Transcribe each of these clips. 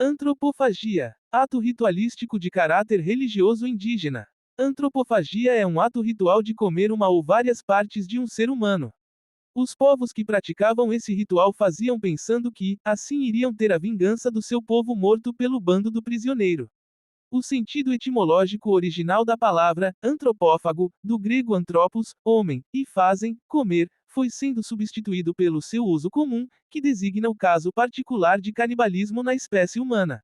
Antropofagia. Ato ritualístico de caráter religioso indígena. Antropofagia é um ato ritual de comer uma ou várias partes de um ser humano. Os povos que praticavam esse ritual faziam pensando que, assim iriam ter a vingança do seu povo morto pelo bando do prisioneiro. O sentido etimológico original da palavra, antropófago, do grego antropos, homem, e fazem, comer, foi sendo substituído pelo seu uso comum, que designa o caso particular de canibalismo na espécie humana.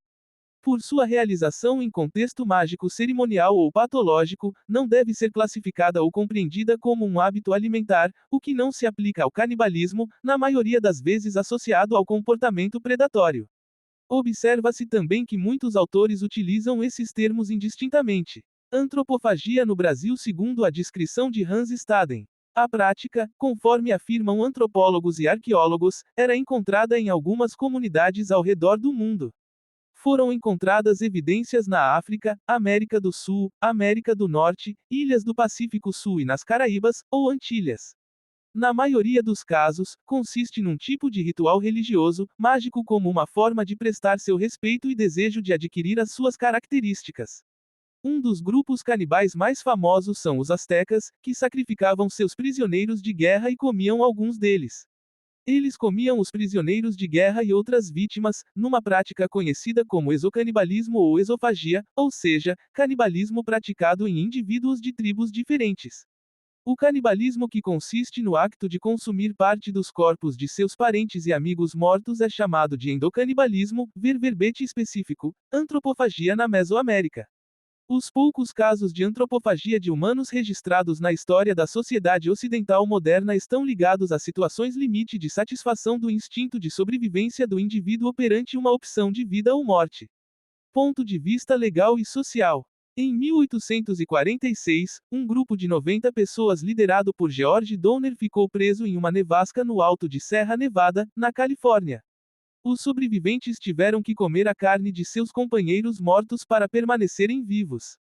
Por sua realização em contexto mágico cerimonial ou patológico, não deve ser classificada ou compreendida como um hábito alimentar, o que não se aplica ao canibalismo, na maioria das vezes associado ao comportamento predatório. Observa-se também que muitos autores utilizam esses termos indistintamente. Antropofagia no Brasil segundo a descrição de Hans Staden. A prática, conforme afirmam antropólogos e arqueólogos, era encontrada em algumas comunidades ao redor do mundo. Foram encontradas evidências na África, América do Sul, América do Norte, Ilhas do Pacífico Sul e nas Caraíbas, ou Antilhas. Na maioria dos casos, consiste num tipo de ritual religioso, mágico como uma forma de prestar seu respeito e desejo de adquirir as suas características. Um dos grupos canibais mais famosos são os astecas, que sacrificavam seus prisioneiros de guerra e comiam alguns deles. Eles comiam os prisioneiros de guerra e outras vítimas, numa prática conhecida como exocanibalismo ou esofagia, ou seja, canibalismo praticado em indivíduos de tribos diferentes. O canibalismo que consiste no acto de consumir parte dos corpos de seus parentes e amigos mortos é chamado de endocanibalismo, ver verbete específico, antropofagia na Mesoamérica. Os poucos casos de antropofagia de humanos registrados na história da sociedade ocidental moderna estão ligados a situações limite de satisfação do instinto de sobrevivência do indivíduo perante uma opção de vida ou morte. Ponto de vista legal e social. Em 1846, um grupo de 90 pessoas liderado por George Donner ficou preso em uma nevasca no alto de Serra Nevada, na Califórnia. Os sobreviventes tiveram que comer a carne de seus companheiros mortos para permanecerem vivos.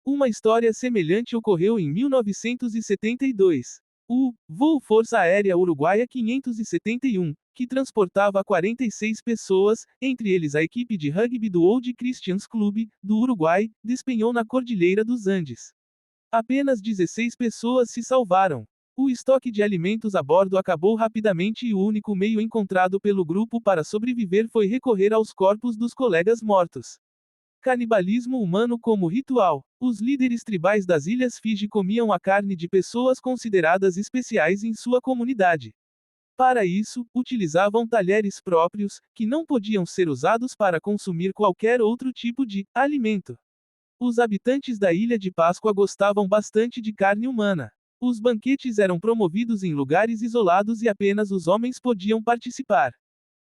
Uma história semelhante ocorreu em 1972. O voo Força Aérea Uruguaia 571, que transportava 46 pessoas, entre eles a equipe de rugby do Old Christians Club, do Uruguai, despenhou na Cordilheira dos Andes. Apenas 16 pessoas se salvaram. O estoque de alimentos a bordo acabou rapidamente e o único meio encontrado pelo grupo para sobreviver foi recorrer aos corpos dos colegas mortos. Canibalismo humano como ritual. Os líderes tribais das Ilhas Fiji comiam a carne de pessoas consideradas especiais em sua comunidade. Para isso, utilizavam talheres próprios, que não podiam ser usados para consumir qualquer outro tipo de alimento. Os habitantes da Ilha de Páscoa gostavam bastante de carne humana. Os banquetes eram promovidos em lugares isolados e apenas os homens podiam participar.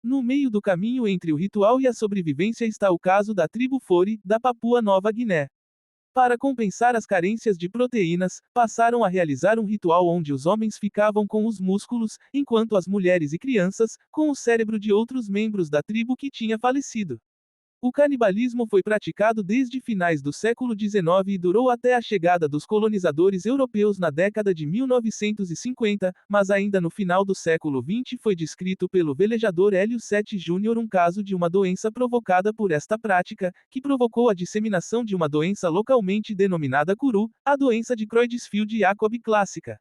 No meio do caminho entre o ritual e a sobrevivência está o caso da tribo Fore, da Papua Nova Guiné. Para compensar as carências de proteínas, passaram a realizar um ritual onde os homens ficavam com os músculos, enquanto as mulheres e crianças, com o cérebro de outros membros da tribo que tinha falecido. O canibalismo foi praticado desde finais do século XIX e durou até a chegada dos colonizadores europeus na década de 1950, mas ainda no final do século XX foi descrito pelo velejador Hélio Sete Júnior um caso de uma doença provocada por esta prática, que provocou a disseminação de uma doença localmente denominada curu, a doença de Creutzfeldt-Jakob clássica.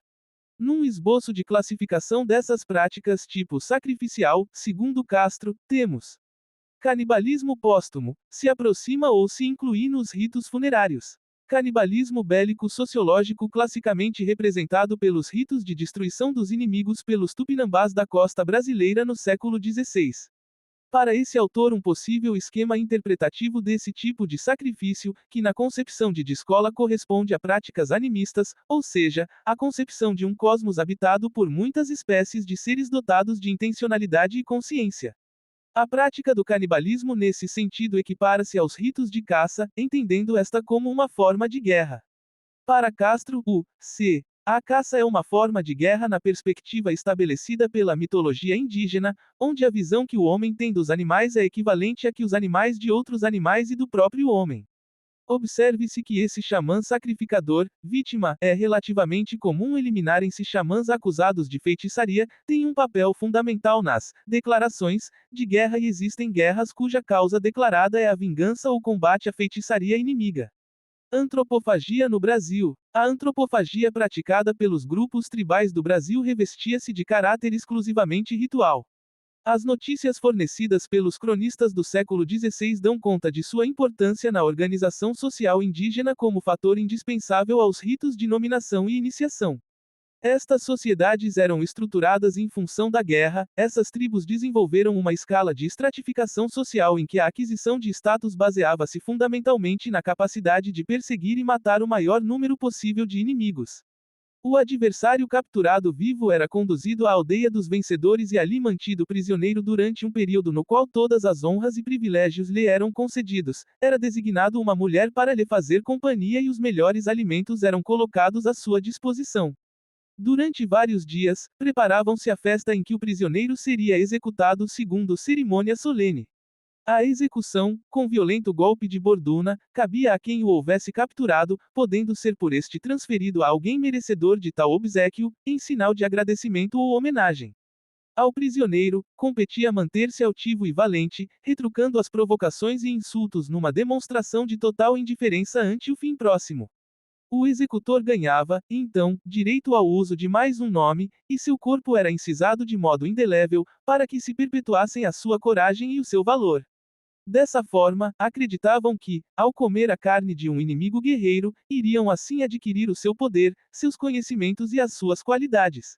Num esboço de classificação dessas práticas tipo sacrificial, segundo Castro, temos canibalismo póstumo, se aproxima ou se inclui nos ritos funerários. Canibalismo bélico sociológico classicamente representado pelos ritos de destruição dos inimigos pelos tupinambás da costa brasileira no século XVI. Para esse autor, um possível esquema interpretativo desse tipo de sacrifício, que na concepção de Escola corresponde a práticas animistas, ou seja, a concepção de um cosmos habitado por muitas espécies de seres dotados de intencionalidade e consciência. A prática do canibalismo nesse sentido equipara-se aos ritos de caça, entendendo esta como uma forma de guerra. Para Castro, a caça é uma forma de guerra na perspectiva estabelecida pela mitologia indígena, onde a visão que o homem tem dos animais é equivalente à que os animais de outros animais e do próprio homem. Observe-se que esse xamã sacrificador, vítima, é relativamente comum eliminarem-se xamãs acusados de feitiçaria, tem um papel fundamental nas declarações de guerra e existem guerras cuja causa declarada é a vingança ou combate à feitiçaria inimiga. Antropofagia no Brasil. A antropofagia praticada pelos grupos tribais do Brasil revestia-se de caráter exclusivamente ritual. As notícias fornecidas pelos cronistas do século XVI dão conta de sua importância na organização social indígena como fator indispensável aos ritos de nominação e iniciação. Estas sociedades eram estruturadas em função da guerra, essas tribos desenvolveram uma escala de estratificação social em que a aquisição de status baseava-se fundamentalmente na capacidade de perseguir e matar o maior número possível de inimigos. O adversário capturado vivo era conduzido à aldeia dos vencedores e ali mantido prisioneiro durante um período no qual todas as honras e privilégios lhe eram concedidos, era designado uma mulher para lhe fazer companhia e os melhores alimentos eram colocados à sua disposição. Durante vários dias, preparavam-se a festa em que o prisioneiro seria executado segundo cerimônia solene. A execução, com violento golpe de borduna, cabia a quem o houvesse capturado, podendo ser por este transferido a alguém merecedor de tal obséquio, em sinal de agradecimento ou homenagem. Ao prisioneiro, competia manter-se altivo e valente, retrucando as provocações e insultos numa demonstração de total indiferença ante o fim próximo. O executor ganhava, então, direito ao uso de mais um nome, e seu corpo era incisado de modo indelével, para que se perpetuassem a sua coragem e o seu valor. Dessa forma, acreditavam que, ao comer a carne de um inimigo guerreiro, iriam assim adquirir o seu poder, seus conhecimentos e as suas qualidades.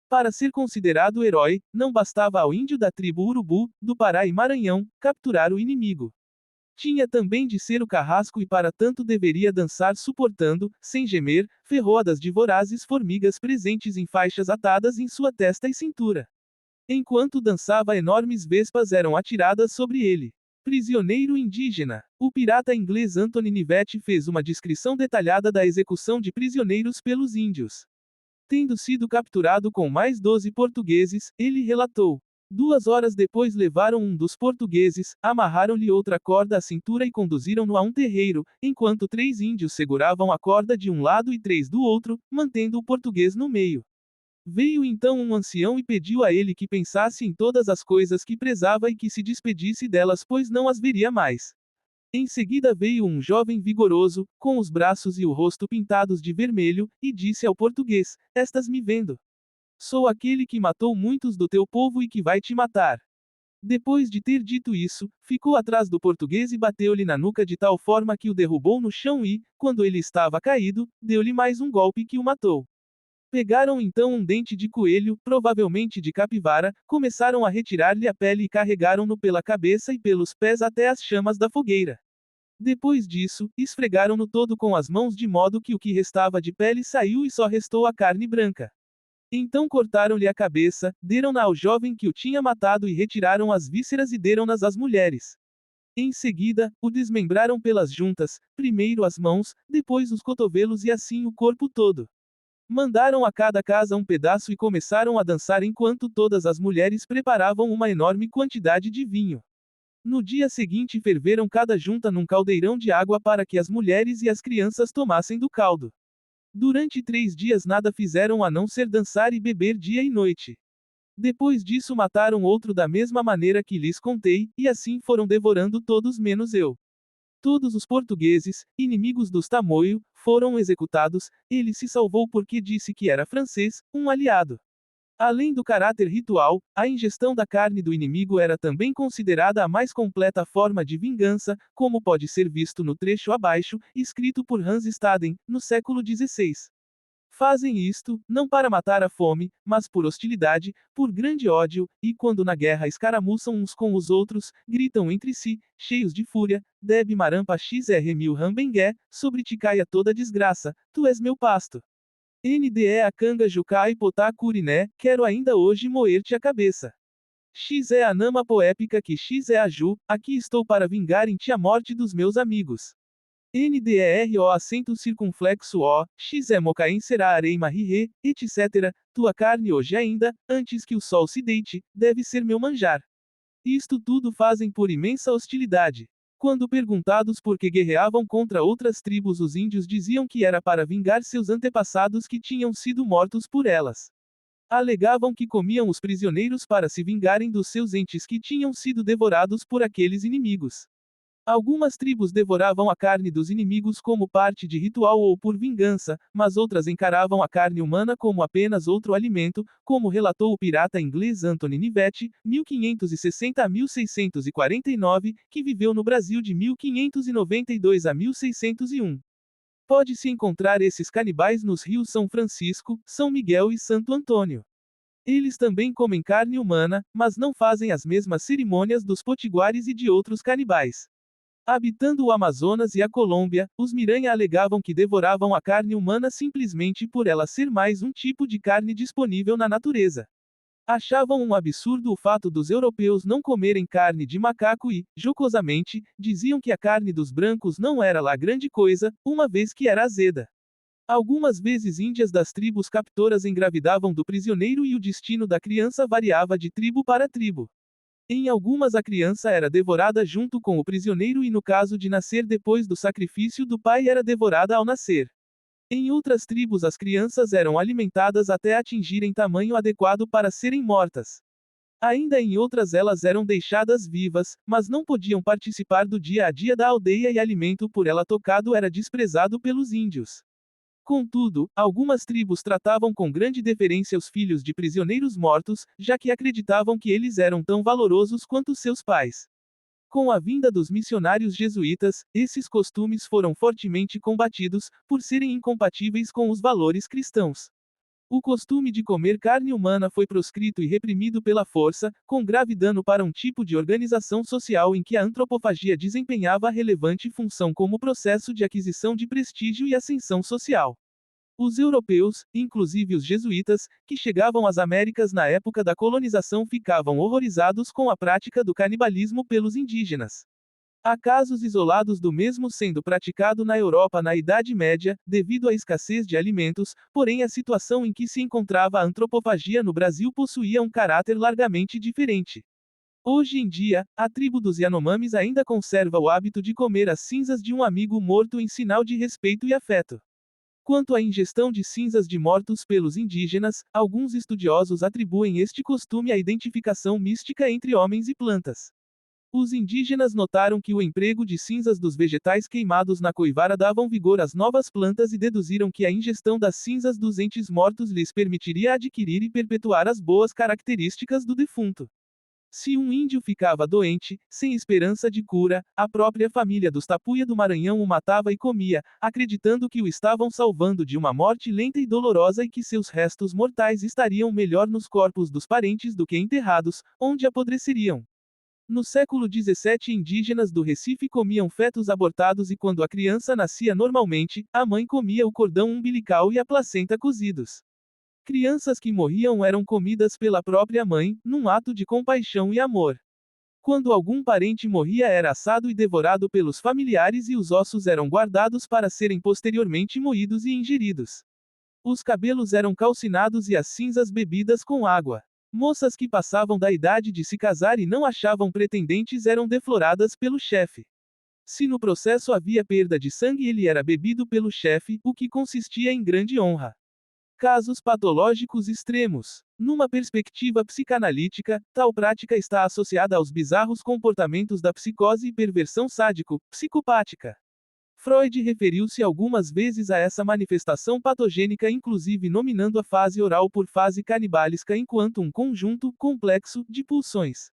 Para ser considerado herói, não bastava ao índio da tribo Urubu, do Pará e Maranhão, capturar o inimigo. Tinha também de ser o carrasco e para tanto deveria dançar suportando, sem gemer, ferroadas de vorazes formigas presentes em faixas atadas em sua testa e cintura. Enquanto dançava, enormes vespas eram atiradas sobre ele. Prisioneiro indígena. O pirata inglês Anthony Knivet fez uma descrição detalhada da execução de prisioneiros pelos índios. Tendo sido capturado com mais 12 portugueses, ele relatou: 2 horas depois levaram um dos portugueses, amarraram-lhe outra corda à cintura e conduziram-no a um terreiro, enquanto 3 índios seguravam a corda de um lado e 3 do outro, mantendo o português no meio. Veio então um ancião e pediu a ele que pensasse em todas as coisas que prezava e que se despedisse delas, pois não as veria mais. Em seguida veio um jovem vigoroso, com os braços e o rosto pintados de vermelho, e disse ao português: Estás me vendo? Sou aquele que matou muitos do teu povo e que vai te matar. Depois de ter dito isso, ficou atrás do português e bateu-lhe na nuca de tal forma que o derrubou no chão e, quando ele estava caído, deu-lhe mais um golpe que o matou. Pegaram então um dente de coelho, provavelmente de capivara, começaram a retirar-lhe a pele e carregaram-no pela cabeça e pelos pés até as chamas da fogueira. Depois disso, esfregaram-no todo com as mãos de modo que o que restava de pele saiu e só restou a carne branca. Então cortaram-lhe a cabeça, deram-na ao jovem que o tinha matado e retiraram as vísceras e deram-nas às mulheres. Em seguida, o desmembraram pelas juntas, primeiro as mãos, depois os cotovelos e assim o corpo todo. Mandaram a cada casa um pedaço e começaram a dançar enquanto todas as mulheres preparavam uma enorme quantidade de vinho. No dia seguinte ferveram cada junta num caldeirão de água para que as mulheres e as crianças tomassem do caldo. Durante 3 dias nada fizeram a não ser dançar e beber dia e noite. Depois disso mataram outro da mesma maneira que lhes contei, e assim foram devorando todos menos eu. Todos os portugueses, inimigos dos Tamoio, foram executados, ele se salvou porque disse que era francês, um aliado. Além do caráter ritual, a ingestão da carne do inimigo era também considerada a mais completa forma de vingança, como pode ser visto no trecho abaixo, escrito por Hans Staden, no século XVI. Fazem isto, não para matar a fome, mas por hostilidade, por grande ódio, e quando na guerra escaramuçam uns com os outros, gritam entre si, cheios de fúria: Deb Marampa XR Mil Rambengué, sobre ti caia toda desgraça, tu és meu pasto. NDE a canga jucai potá curiné, quero ainda hoje moer-te a cabeça. X é a nama poépica que X é a Ju, aqui estou para vingar em ti a morte dos meus amigos. NDERO acento circunflexo O, X é mocaém será areima rirê, etc. Tua carne hoje ainda, antes que o sol se deite, deve ser meu manjar. Isto tudo fazem por imensa hostilidade. Quando perguntados por que guerreavam contra outras tribos, os índios diziam que era para vingar seus antepassados que tinham sido mortos por elas. Alegavam que comiam os prisioneiros para se vingarem dos seus entes que tinham sido devorados por aqueles inimigos. Algumas tribos devoravam a carne dos inimigos como parte de ritual ou por vingança, mas outras encaravam a carne humana como apenas outro alimento, como relatou o pirata inglês Anthony Knivet, 1560 a 1649, que viveu no Brasil de 1592 a 1601. Pode-se encontrar esses canibais nos rios São Francisco, São Miguel e Santo Antônio. Eles também comem carne humana, mas não fazem as mesmas cerimônias dos potiguares e de outros canibais. Habitando o Amazonas e a Colômbia, os Miranha alegavam que devoravam a carne humana simplesmente por ela ser mais um tipo de carne disponível na natureza. Achavam um absurdo o fato dos europeus não comerem carne de macaco e, jocosamente, diziam que a carne dos brancos não era lá grande coisa, uma vez que era azeda. Algumas vezes índias das tribos captoras engravidavam do prisioneiro e o destino da criança variava de tribo para tribo. Em algumas a criança era devorada junto com o prisioneiro e no caso de nascer depois do sacrifício do pai era devorada ao nascer. Em outras tribos as crianças eram alimentadas até atingirem tamanho adequado para serem mortas. Ainda em outras elas eram deixadas vivas, mas não podiam participar do dia a dia da aldeia e alimento por ela tocado era desprezado pelos índios. Contudo, algumas tribos tratavam com grande deferência os filhos de prisioneiros mortos, já que acreditavam que eles eram tão valorosos quanto seus pais. Com a vinda dos missionários jesuítas, esses costumes foram fortemente combatidos, por serem incompatíveis com os valores cristãos. O costume de comer carne humana foi proscrito e reprimido pela força, com grave dano para um tipo de organização social em que a antropofagia desempenhava relevante função como processo de aquisição de prestígio e ascensão social. Os europeus, inclusive os jesuítas, que chegavam às Américas na época da colonização ficavam horrorizados com a prática do canibalismo pelos indígenas. Há casos isolados do mesmo sendo praticado na Europa na Idade Média, devido à escassez de alimentos, porém a situação em que se encontrava a antropofagia no Brasil possuía um caráter largamente diferente. Hoje em dia, a tribo dos Yanomamis ainda conserva o hábito de comer as cinzas de um amigo morto em sinal de respeito e afeto. Quanto à ingestão de cinzas de mortos pelos indígenas, alguns estudiosos atribuem este costume à identificação mística entre homens e plantas. Os indígenas notaram que o emprego de cinzas dos vegetais queimados na coivara davam vigor às novas plantas e deduziram que a ingestão das cinzas dos entes mortos lhes permitiria adquirir e perpetuar as boas características do defunto. Se um índio ficava doente, sem esperança de cura, a própria família dos Tapuia do Maranhão o matava e comia, acreditando que o estavam salvando de uma morte lenta e dolorosa e que seus restos mortais estariam melhor nos corpos dos parentes do que enterrados, onde apodreceriam. No século XVII, indígenas do Recife comiam fetos abortados e quando a criança nascia normalmente, a mãe comia o cordão umbilical e a placenta cozidos. Crianças que morriam eram comidas pela própria mãe, num ato de compaixão e amor. Quando algum parente morria era assado e devorado pelos familiares e os ossos eram guardados para serem posteriormente moídos e ingeridos. Os cabelos eram calcinados e as cinzas bebidas com água. Moças que passavam da idade de se casar e não achavam pretendentes eram defloradas pelo chefe. Se no processo havia perda de sangue, ele era bebido pelo chefe, o que consistia em grande honra. Casos patológicos extremos. Numa perspectiva psicanalítica, tal prática está associada aos bizarros comportamentos da psicose e perversão sádico-psicopática. Freud referiu-se algumas vezes a essa manifestação patogênica, inclusive nominando a fase oral por fase canibálica enquanto um conjunto complexo de pulsões.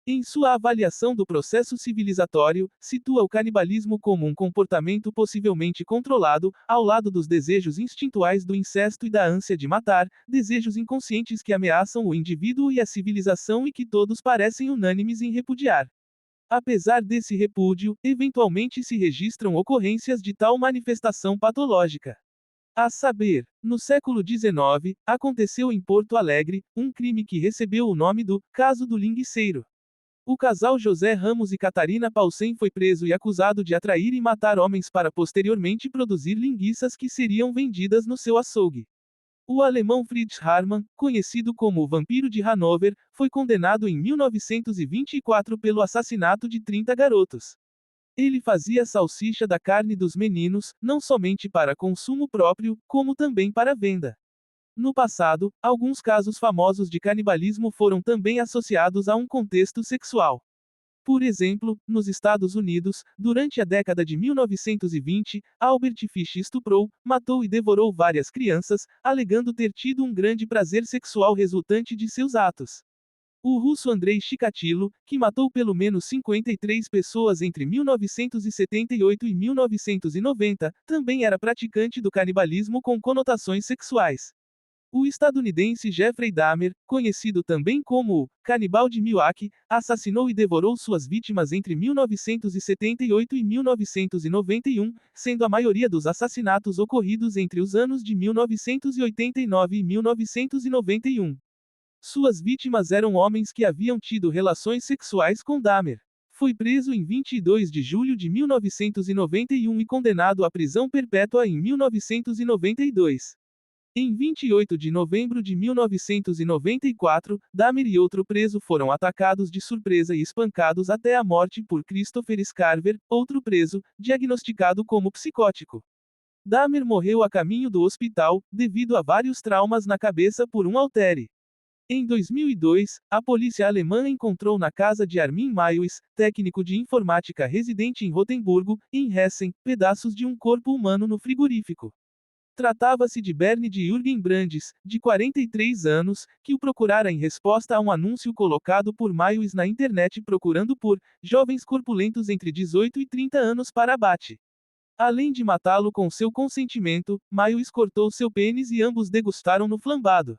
Em sua avaliação do processo civilizatório, situa o canibalismo como um comportamento possivelmente controlado, ao lado dos desejos instintuais do incesto e da ânsia de matar, desejos inconscientes que ameaçam o indivíduo e a civilização e que todos parecem unânimes em repudiar. Apesar desse repúdio, eventualmente se registram ocorrências de tal manifestação patológica. A saber, no século XIX, aconteceu em Porto Alegre, um crime que recebeu o nome do caso do linguiceiro. O casal José Ramos e Catarina Paulsen foi preso e acusado de atrair e matar homens para posteriormente produzir linguiças que seriam vendidas no seu açougue. O alemão Fritz Haarmann, conhecido como o Vampiro de Hanover, foi condenado em 1924 pelo assassinato de 30 garotos. Ele fazia salsicha da carne dos meninos, não somente para consumo próprio, como também para venda. No passado, alguns casos famosos de canibalismo foram também associados a um contexto sexual. Por exemplo, nos Estados Unidos, durante a década de 1920, Albert Fish estuprou, matou e devorou várias crianças, alegando ter tido um grande prazer sexual resultante de seus atos. O russo Andrei Chikatilo, que matou pelo menos 53 pessoas entre 1978 e 1990, também era praticante do canibalismo com conotações sexuais. O estadunidense Jeffrey Dahmer, conhecido também como o canibal de Milwaukee, assassinou e devorou suas vítimas entre 1978 e 1991, sendo a maioria dos assassinatos ocorridos entre os anos de 1989 e 1991. Suas vítimas eram homens que haviam tido relações sexuais com Dahmer. Foi preso em 22 de julho de 1991 e condenado à prisão perpétua em 1992. Em 28 de novembro de 1994, Dahmer e outro preso foram atacados de surpresa e espancados até a morte por Christopher Scarver, outro preso, diagnosticado como psicótico. Dahmer morreu a caminho do hospital, devido a vários traumas na cabeça por um haltere. Em 2002, a polícia alemã encontrou na casa de Armin Maiuis, técnico de informática residente em Rotemburgo, em Hessen, pedaços de um corpo humano no frigorífico. Tratava-se de Bernie de Jürgen Brandes, de 43 anos, que o procurara em resposta a um anúncio colocado por Maiuis na internet procurando por jovens corpulentos entre 18 e 30 anos para abate. Além de matá-lo com seu consentimento, Maiuis cortou seu pênis e ambos degustaram no flambado.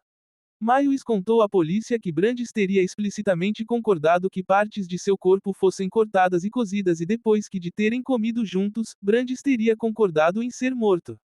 Maiuis contou à polícia que Brandes teria explicitamente concordado que partes de seu corpo fossem cortadas e cozidas e depois que de terem comido juntos, Brandes teria concordado em ser morto.